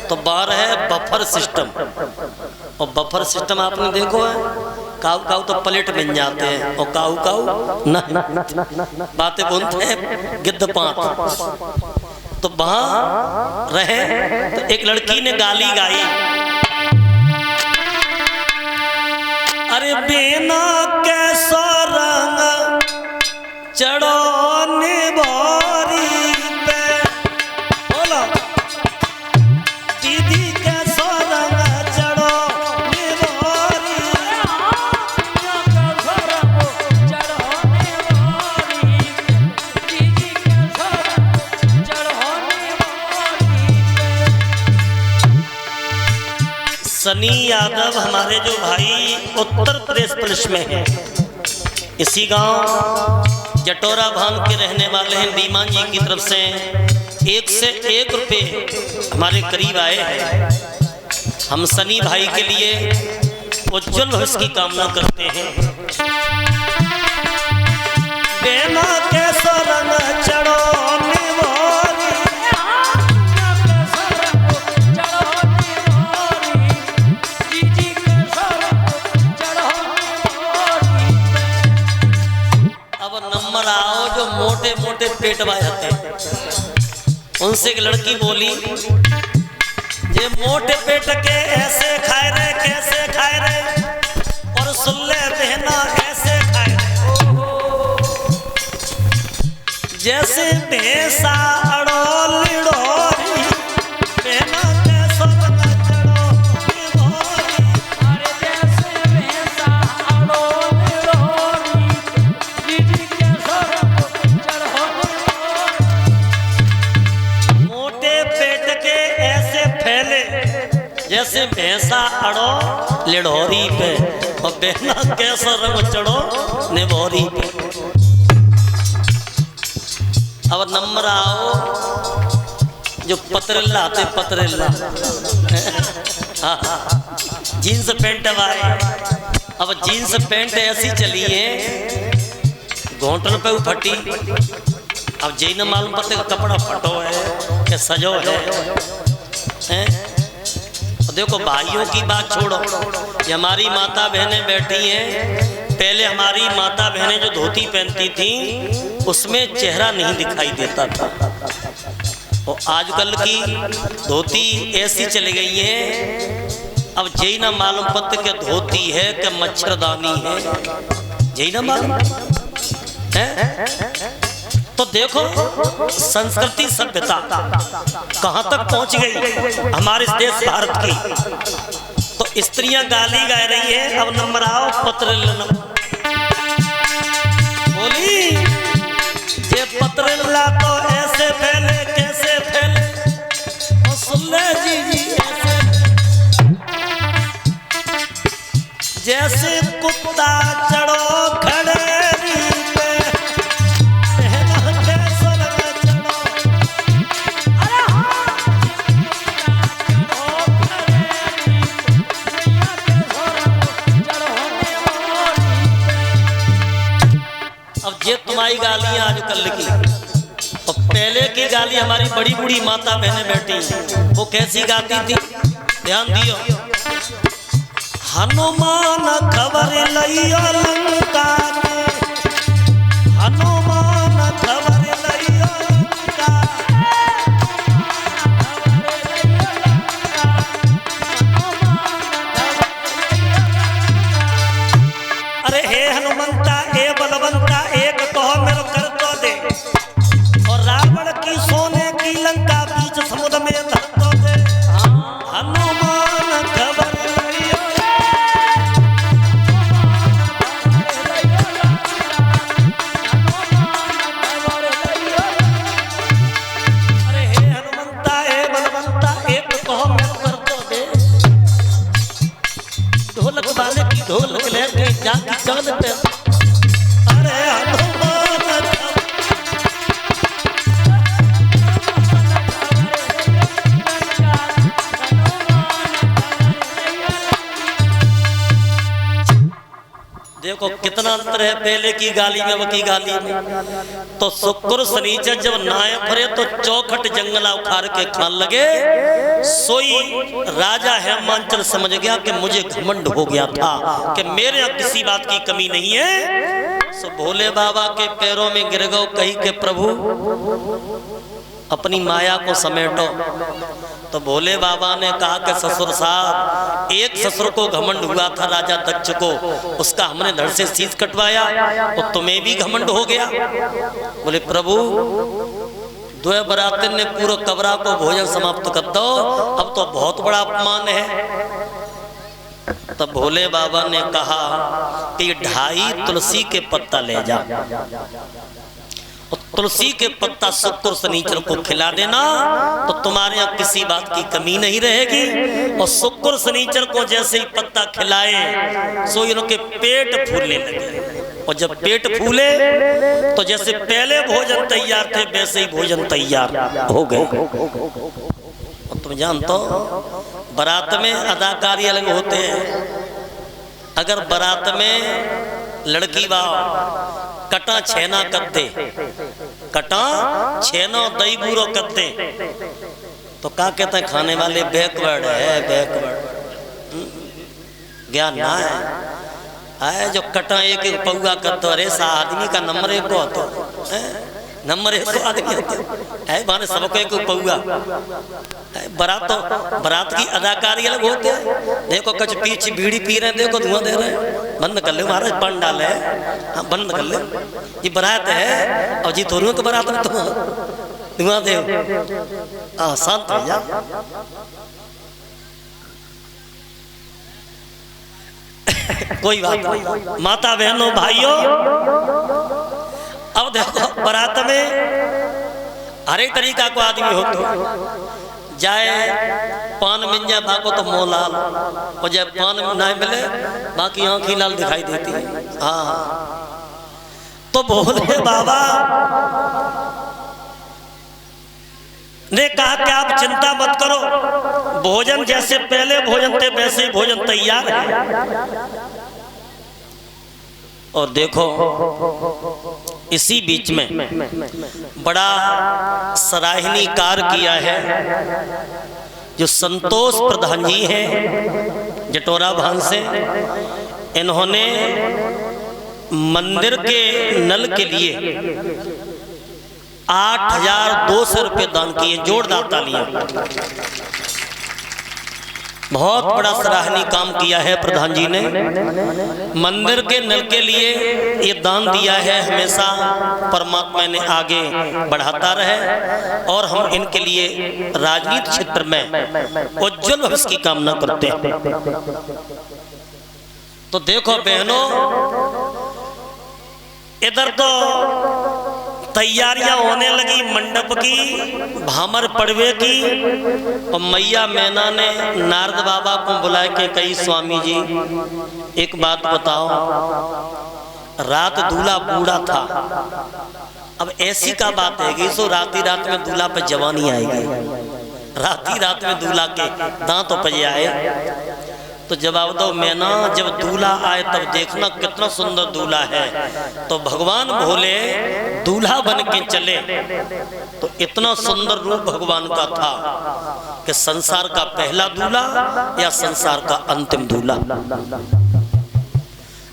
तो बाहर है बफर सिस्टम। और बफर सिस्टम आपने देखो है, काऊ काऊ तो प्लेट बन जाते हैं और काऊ काऊ नहीं, बातें बोलते हैं गिद्ध पांत। तो वहां रहे तो एक लड़की ने गाली गाई, अरे बिना कैसा रंग चढ़ो निवारी पे, बोलो दीदी कैसा रंग चढ़ो निवारी, सनी यादव हमारे जो भाई उत्तर प्रदेश पुलिस में हैं, इसी गांव जटोरा भान के रहने वाले हैं, बीमान जी की तरफ से 1 से 1 रुपये हमारे करीब आए हैं। हम सनी भाई के लिए उज्जवल भविष्य की कामना करते हैं। बेना कैसा रंग चढ़ो निवारी, अब नंबर आओ जो मोटे मोटे पेट वाले होते हैं, उनसे एक लड़की बोली, ये मोटे पेट के ऐसे खाए रहे, कैसे खाए रहे, और सुल्ले बहना ऐसे खाए रहे, जैसे भैंसा अड़ो लिड़ोरी, बहना कैसा रंग चढ़ो निवारी, अरे जैसे भैंसा अड़ो लिड़ोरी, दीदी कैसा रंग चढ़ो निवारी। मोटे पेट के ऐसे फैले जैसे भैंसा अड़ो लिड़ोरी पे, और बहना कैसा रंग चढ़ो निभोरी पे। अब नंबर आओ जो पतरेला आते, पतरेला जीन्स पैंट वाए। अब जीन्स पैंट ऐसी चली है घोंटन पे फटी, अब जई न मालूम पड़ते कपड़ा फटो है कि सजो है। देखो भाइयों की बात छोड़ो, ये हमारी माता बहनें बैठी हैं, पहले हमारी माता बहनें जो धोती पहनती थी उसमें चेहरा नहीं दिखाई देता था, और आजकल की धोती ऐसी चली गई है, अब जई ना मालूम पत्त के धोती है कि मच्छरदानी है, जई ना मालूम है। तो देखो संस्कृति सभ्यता कहाँ तक पहुँच गई हमारे देश भारत की। तो स्त्रियां गाली गा रही है। अब नंबर आओ पतरेला बोली, ये पतरेला तो ऐसे फैले कैसे फैले, और सुन ले जी ऐसे जैसे कुत्ता चढ़ो खड़े ये तुम्हारी गालियां आजकल की, और पहले की गाली हमारी बड़ी बूढ़ी माता बहनें बैठी वो कैसी गाती थी, ध्यान दियो। हनुमान खबर लइयो लंका में, हनुमान खबर लइयो लंका, अरे हे हनुमंता हे बलवंता एक कहो मेरे कर तो दे, और रावण की सोने की लंका बीच समुद्र में धर तो दे। हनुमान खबर लियो, अरे हे हनुमंता हे बलवंता एक कहो मेरे कर तो दे। ढोलक वाले की ढोलक लेके जाके चांद पे, अरे देखो कितना अंतर है पहले की गाली में अब की गाली में। तो शुक्र शनिचर जब नाय फरे तो चौखट जंगला उखाड़ के खान लगे। सोई राजा हेमांचल समझ गया कि मुझे घमंड हो गया था कि मेरे यहाँ किसी बात की कमी नहीं है। सो भोले बाबा के पैरों में गिर गओ कही के प्रभु अपनी माया को समेटो। तो भोले बाबा ने कहा कि ससुर साहब, एक ससुर को घमंड हुआ था राजा दक्ष को, उसका हमने धड़ से शीश कटवाया तो तुम्हें भी घमंड हो गया। बोले प्रभु दो बरातिन ने पूरा कबरा को भोजन समाप्त कर दो, अब तो बहुत बड़ा अपमान है। तब भोले बाबा ने कहा कि 2.5 तुलसी के पत्ता ले जा, तुलसी के पत्ता शुक्र शनिचर को खिला देना तो तुम्हारे यहाँ किसी बात की कमी नहीं रहेगी। और शुक्र शनिचर को जैसे ही पत्ता खिलाए सो इनके पेट फूलने लगे। और जब पेट फूले तो जैसे पहले भोजन तैयार थे वैसे ही भोजन तैयार हो गए। और तुम जानते हो बारात में अदाकारी अलग होते हैं। अगर बारात में लड़की वाह कटा छेना करते, कटा छेना दही बूरो करते तो क्या कहते हैं खाने वाले बैकवर्ड है, बैकवर्ड ज्ञान ना है। जो कटा एक एक पौआ करते, अरे सा आदमी का नंबर 1 को होता है, नंबर 1 को आदमी है बाने सबको एक पौआ। बारात की अदाकारी अलग होती है। देखो कुछ पीछे बीड़ी पी रहे हैं, देखो धुआं दे रहे हैं, बंद कर ले महाराज पंडाल है, हाँ बंद कर ले, ये बारात है। और जी थोड़ी तो बारात में तुम धुआं दे, शांत हो जा। कोई बात नहीं माता बहनों भाइयों। अब देखो बारात में हर एक तरीका को आदमी हो, तो जाए पान मिल जाए बाको तो मोह लाल, और जब पान ना मिले बाकी आंखी लाल दिखाई देती है। हाँ तो भोले बाबा ने कहा कि आप चिंता मत करो, भोजन जैसे पहले भोजन थे वैसे ही भोजन तैयार है। और देखो इसी बीच में बड़ा सराहनीय कार्य किया है जो संतोष प्रधान जी हैं जटोरा भान से। इन्होंने मंदिर के नल के लिए 8,200 रुपये दान किए। जोरदार तालियां। बहुत बड़ा सराहनीय काम किया है प्रधान जी ने। मंदिर के नल के लिए ये दान दिया है, हमेशा परमात्मा ने आगे बढ़ाता रहे और हम इनके लिए राजनीति क्षेत्र में उज्जवल भविष्य की कामना करते हैं। तो देखो बहनों, इधर तो तैयारियां होने लगी मंडप की, भामर पड़वे की। और मैया मैना ने नारद बाबा को बुलाए के कही स्वामी जी एक बात बताओ, रात दूल्हा बूढ़ा था, अब ऐसी का बात है कि सो रात ही रात में दूल्हा पे जवानी आएगी, रात ही रात में दूल्हा के दांतों पे आए। तो जवाब दो मैना, जब दूल्हा आए तब देखना कितना सुंदर दूल्हा है। तो भगवान भोले दूल्हा बन के चले तो इतना सुंदर रूप भगवान का था कि संसार का पहला दूल्हा या संसार का अंतिम दूल्हा।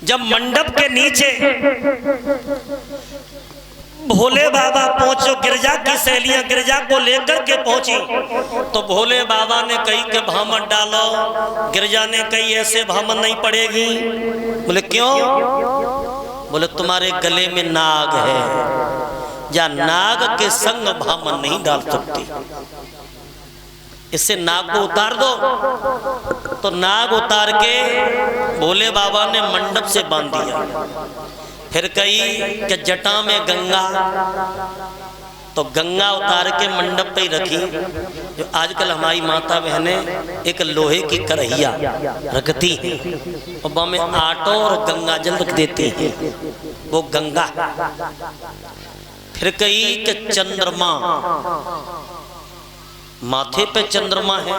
जब मंडप के नीचे भोले बाबा पहुंचो, गिरजा की सहेलियां गिरजा को लेकर के पहुंची तो भोले बाबा ने कही कि भामन डालो। गिरजा ने कही ऐसे भामन नहीं पड़ेगी। बोले क्यों? बोले तुम्हारे गले में नाग है, या नाग के संग भामन नहीं डाल सकती, इससे नाग को उतार दो। तो नाग उतार के भोले बाबा ने मंडप से बांध दिया। फिर कही कि जटा में गंगा, तो गंगा उतार के मंडप पे ही रखी। जो आजकल हमारी माता बहनें एक लोहे की कढ़ैया रखती हैं और में आटो और गंगा जल रख देती हैं, वो गंगा। फिर कही कि चंद्रमा, माथे पे चंद्रमा है,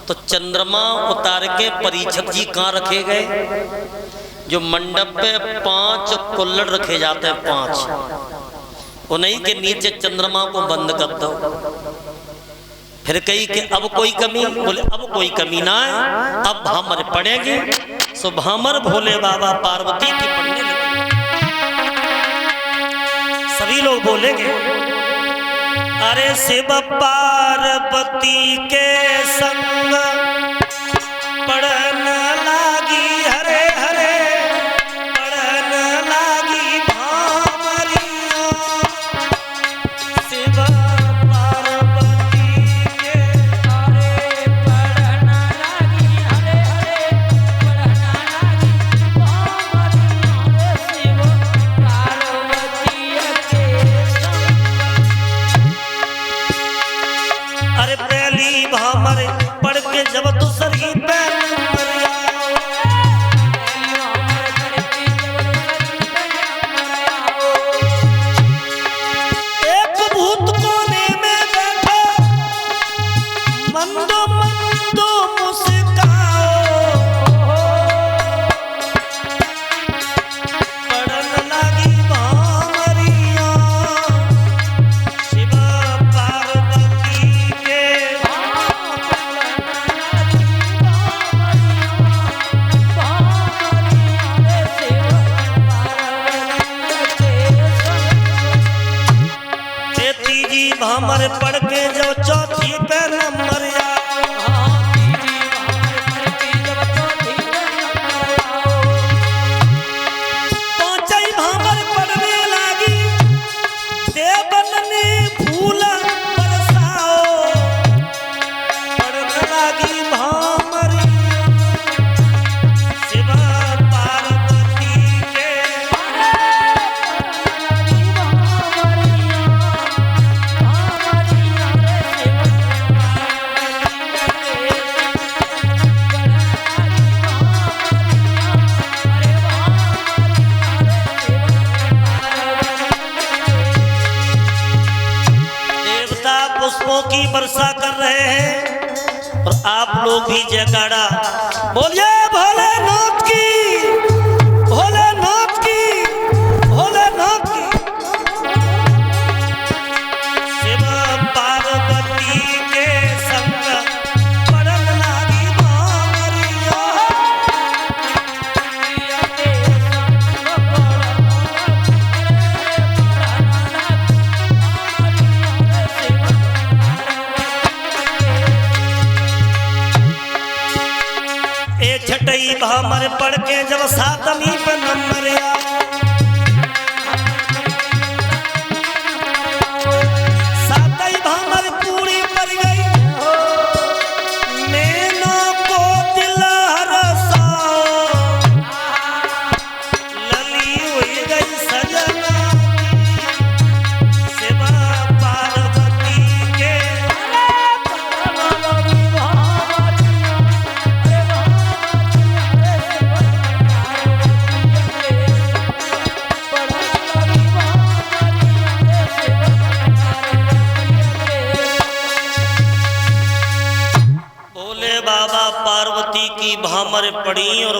तो चंद्रमा उतार के परीक्षित जी कहाँ रखे गए? जो मंडप पे 5 कुल्हड़ रखे जाते हैं, 5, उन्हीं के नीचे चंद्रमा को बंद कर दो। फिर कही कि अब कोई कमी, बोले अब कोई कमी ना है, अब भामर पड़ेगी। सो भामर भोले बाबा पार्वती की पढ़ने लगे। सभी लोग बोलेंगे, अरे शिव पार्वती के संग पढ़न लागी, हरे हरे पढ़न लागी भामरिया। शिव पार्वती के अरे पढ़न लागी, हरे हरे पढ़न लागी भामरिया। शिव पार्वती के अरे पहली भामर पढ़ के जब दूसरी पे एक भूत कोने में बैठा मंदो मंदो मुस्काओ। पढ़न लागी भामरिया शिव पार्वती के। तीजी भामर पढ़ के जो चौथी पे नंबर पांचई भामर पढ़ने लागी, देवन ने फूल बरसाओ। पढ़ने लागी भामर शिव पार्वती के। देवता पुष्पों की वर्षा कर रहे हैं और आप लोग भी जयकारा बोलिए, भोलेनाथ की, भोलेनाथ की, भोलेनाथ की। शिव पार्वती के संग पढ़न लागी भामरिया। ए छठई भामर पढ़ के जब सातवीं पे नंबर सातई भामर पूरी पड़ गई। नैनों को दिल हरसाओ, लली हुई गई सजना की शिव पार्वती के। भोले बाबा पार्वती की भामर पड़ी और